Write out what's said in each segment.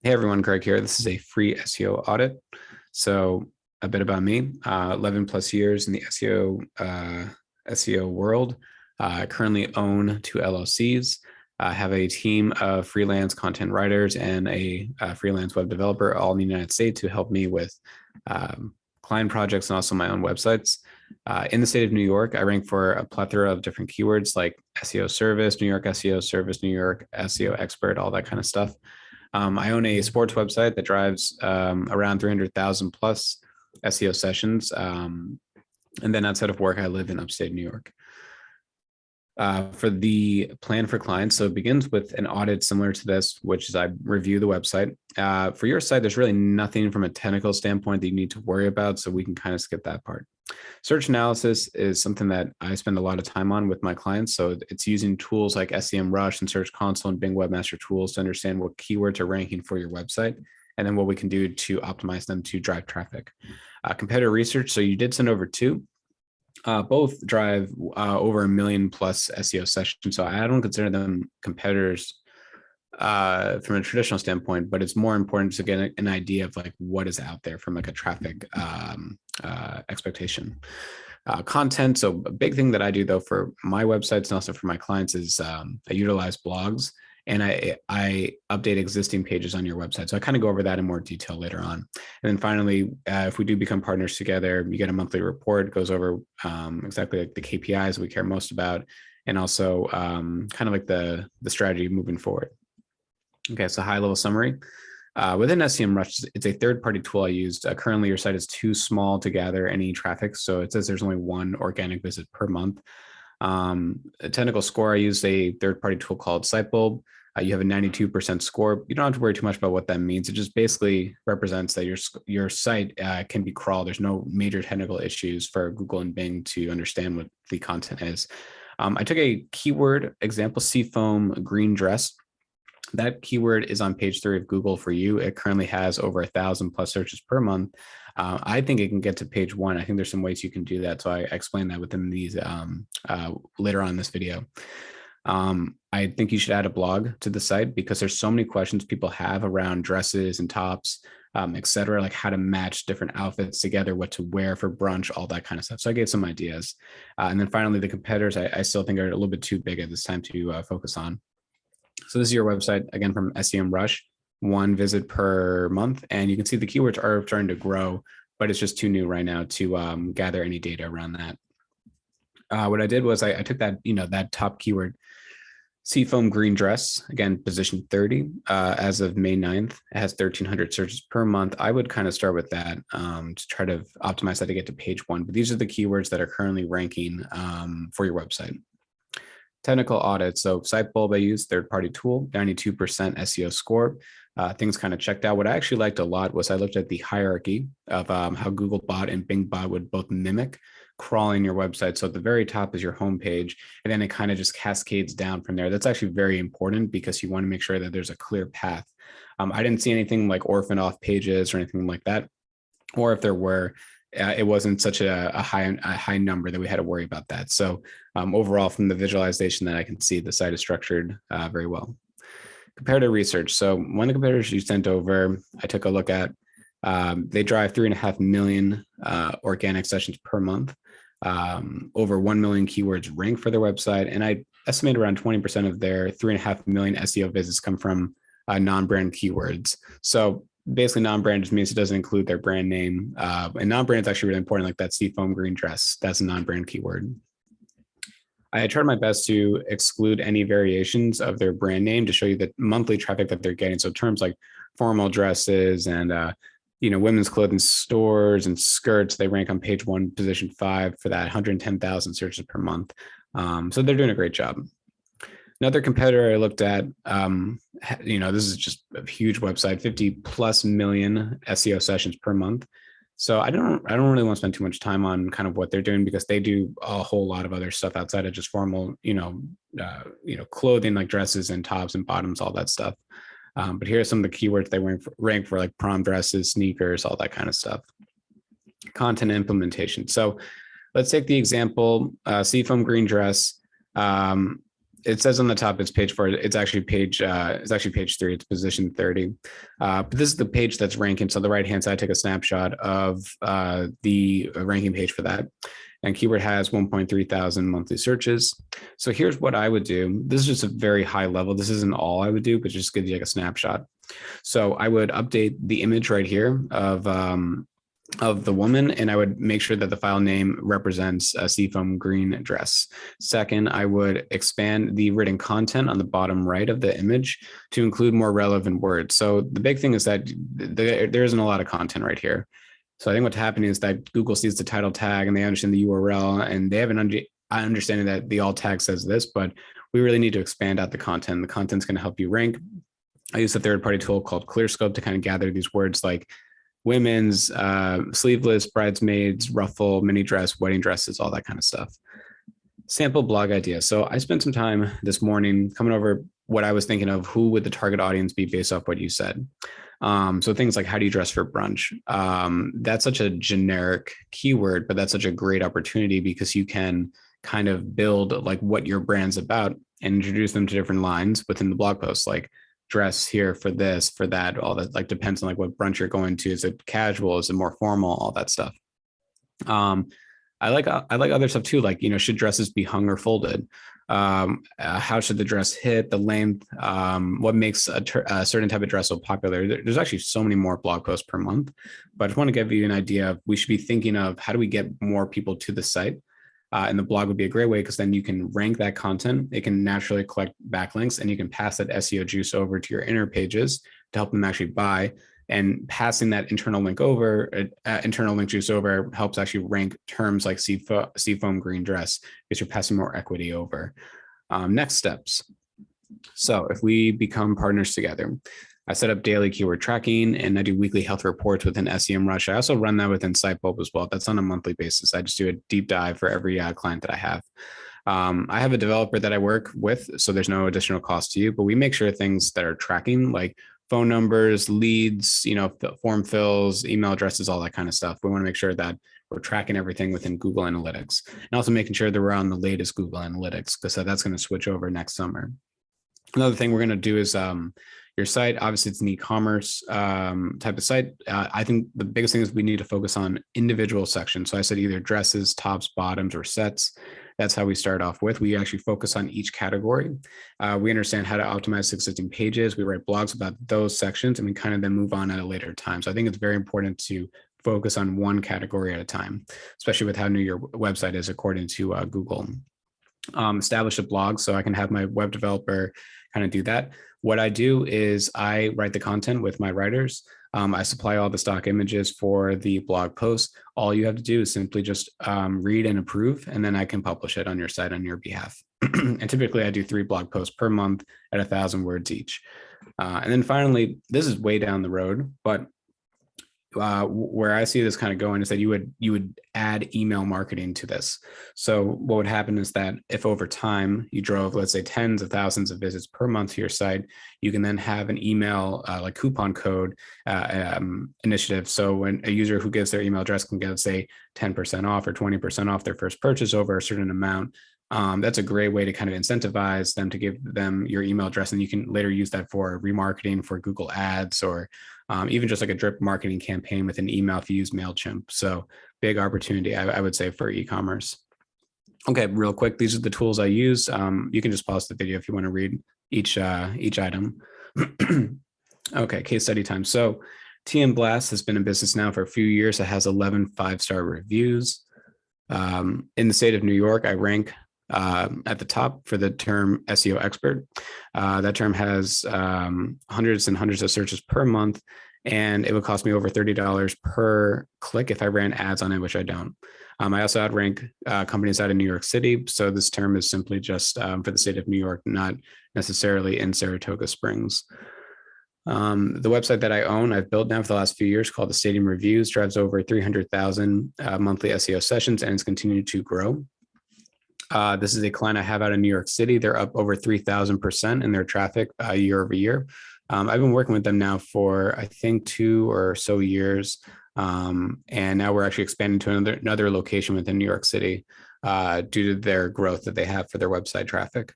Hey everyone, Greg here. This is a free SEO audit. So a bit about me, 11 plus years in the SEO world. I currently own two LLCs. I have a team of freelance content writers and a freelance web developer all in the United States who help me with client projects and also my own websites. In the state of New York, I rank for a plethora of different keywords like SEO service, New York SEO service, New York SEO expert, all that kind of stuff. I own a sports website that drives around 300,000 plus SEO sessions. And then outside of work, I live in upstate New York. For the plan for clients, so it begins with an audit similar to this, which is I review the website. For your site, there's really nothing from a technical standpoint that you need to worry about, so we can kind of skip that part. Search analysis is something that I spend a lot of time on with my clients. So it's using tools like SEMrush and Search Console and Bing Webmaster Tools to understand what keywords are ranking for your website, and then what we can do to optimize them to drive traffic. Competitor research. So you did send over two. Both drive over 1 million plus SEO sessions. So I don't consider them competitors from a traditional standpoint, but it's more important to get an idea of like what is out there from like a traffic expectation. Content. So a big thing that I do though for my websites and also for my clients is I utilize blogs and I update existing pages on your website. So I kind of go over that in more detail later on. And then finally, if we do become partners together, you get a monthly report, goes over exactly like the KPIs we care most about, and also kind of like the strategy moving forward. Okay, so high level summary. Within SEMrush, it's a third-party tool I used. Currently, your site is too small to gather any traffic, so it says there's only one organic visit per month. A technical score, I used a third-party tool called Sitebulb. You have a 92% score. You don't have to worry too much about what that means. It just basically represents that your site can be crawled. There's no major technical issues for Google and Bing to understand what the content is. I took a keyword example, seafoam green dress. That keyword is on page 3 of Google for you. It currently has over 1,000 plus searches per month. I think it can get to page 1. I think there's some ways you can do that. So I explain that within these later on in this video. I think you should add a blog to the site because there's so many questions people have around dresses and tops, et cetera, like how to match different outfits together, what to wear for brunch, all that kind of stuff. So I gave some ideas. And then finally, the competitors, I still think are a little bit too big at this time to focus on. So this is your website, again, from SEMrush, 1 visit per month. And you can see the keywords are starting to grow, but it's just too new right now to gather any data around that. What I did was I took that, that top keyword, seafoam green dress, again, position 30 as of May 9th. It has 1,300 searches per month. I would kind of start with that to try to optimize that to get to page 1. But these are the keywords that are currently ranking for your website. Technical audit. So Sitebulb I use, third-party tool, 92% SEO score. Things kind of checked out. What I actually liked a lot was I looked at the hierarchy of how Googlebot and BingBot would both mimic crawling your website. So at the very top is your homepage, and then it kind of just cascades down from there. That's actually very important because you want to make sure that there's a clear path. I didn't see anything like orphaned off pages or anything like that, or if there were, it wasn't such a high number that we had to worry about that. So overall, from the visualization that I can see, the site is structured very well. Comparative research. So one of the competitors you sent over, I took a look at. They drive 3.5 million organic sessions per month. Over 1 million keywords rank for their website, and I estimate around 20% of their 3.5 million SEO visits come from non-brand keywords. So basically non-brand just means it doesn't include their brand name. And non-brand is actually really important, like that seafoam green dress. That's a non-brand keyword. I tried my best to exclude any variations of their brand name to show you the monthly traffic that they're getting. So terms like formal dresses and women's clothing stores and skirts, they rank on page 1, position 5 for that 110,000 searches per month. So they're doing a great job. Another competitor I looked at, this is just a huge website, 50 plus million SEO sessions per month. So I don't really want to spend too much time on kind of what they're doing because they do a whole lot of other stuff outside of just formal, clothing like dresses and tops and bottoms, all that stuff. But here are some of the keywords they rank for like prom dresses, sneakers, all that kind of stuff. Content implementation. So let's take the example, seafoam green dress. it says on the top it's page 4. It's actually page 3. It's position 30. But this is the page that's ranking. So the right hand side, take a snapshot of the ranking page for that. And keyword has 1.3 thousand monthly searches. So here's what I would do. This is just a very high level. This isn't all I would do, but just gives you like a snapshot. So I would update the image right here of the woman, and I would make sure that the file name represents a seafoam green dress. Second, I would expand the written content on the bottom right of the image to include more relevant words. So the big thing is that there isn't a lot of content right here. So I think what's happening is that Google sees the title tag and they understand the URL, and they have an understanding that the alt tag says this, but we really need to expand out the content. The content's going to help you rank. I use a third-party tool called ClearScope to kind of gather these words like women's, sleeveless, bridesmaids, ruffle, mini dress, wedding dresses, all that kind of stuff. Sample blog idea. So I spent some time this morning coming over what I was thinking of, who would the target audience be based off what you said. So things like, how do you dress for brunch? That's such a generic keyword, but that's such a great opportunity because you can kind of build like what your brand's about and introduce them to different lines within the blog post, like dress here for this, for that, all that, like depends on like what brunch you're going to. Is it casual? Is it more formal? All that stuff. I like other stuff too, like, should dresses be hung or folded? How should the dress hit, the length, what makes a certain type of dress so popular? There's actually so many more blog posts per month, but I just want to give you an idea of, we should be thinking of how do we get more people to the site? And the blog would be a great way because then you can rank that content. It can naturally collect backlinks, and you can pass that SEO juice over to your inner pages to help them actually buy. And passing that internal link juice over helps actually rank terms like seafoam green dress because you're passing more equity over. Next steps. So if we become partners together, I set up daily keyword tracking, and I do weekly health reports within SEMrush. I also run that within SiteBulb as well. That's on a monthly basis. I just do a deep dive for every client that I have. I have a developer that I work with, so there's no additional cost to you, but we make sure things that are tracking, like phone numbers, leads, form fills, email addresses, all that kind of stuff. We want to make sure that we're tracking everything within Google Analytics, and also making sure that we're on the latest Google Analytics, because that's going to switch over next summer. Another thing we're going to do is your site. Obviously, it's an e-commerce type of site. I think the biggest thing is we need to focus on individual sections. So I said either dresses, tops, bottoms, or sets. That's how we start off with. We actually focus on each category. We understand how to optimize existing pages. We write blogs about those sections, and we kind of then move on at a later time. So I think it's very important to focus on one category at a time, especially with how new your website is according to Google. Establish a blog, so I can have my web developer kind of do that. What I do is I write the content with my writers. I supply all the stock images for the blog post. All you have to do is simply just read and approve, and then I can publish it on your site on your behalf. And typically I do 3 blog posts per month at 1,000 words each. And then finally, this is way down the road, but where I see this kind of going is that you would add email marketing to this. So what would happen is that if over time you drove, let's say, tens of thousands of visits per month to your site, you can then have an email like coupon code initiative. So when a user who gives their email address can get, say, 10% off or 20% off their first purchase over a certain amount, that's a great way to kind of incentivize them to give them your email address, and you can later use that for remarketing for Google Ads, or even just like a drip marketing campaign with an email if you use MailChimp. So big opportunity, I would say, for e-commerce. Okay, real quick, these are the tools I use. You can just pause the video if you want to read each item. Okay, case study time. So TM Blast has been in business now for a few years. It has 11 5-star reviews. In the state of New York, I rank at the top for the term SEO expert. That term has hundreds and hundreds of searches per month, and it would cost me over $30 per click if I ran ads on it, which I don't. I also outrank companies out of New York City. So this term is simply just for the state of New York, not necessarily in Saratoga Springs. The website that I own, I've built now for the last few years, called the Stadium Reviews, drives over 300,000 monthly SEO sessions, and it's continued to grow. This is a client I have out of New York City. They're up over 3,000% in their traffic year over year. I've been working with them now for, I think, 2 or so years. And now we're actually expanding to another location within New York City due to their growth that they have for their website traffic.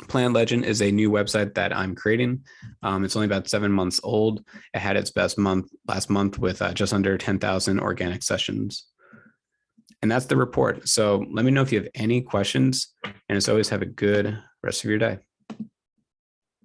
Plan Legend is a new website that I'm creating. It's only about 7 months old. It had its best month last month with just under 10,000 organic sessions. And that's the report. So let me know if you have any questions. And as always, have a good rest of your day.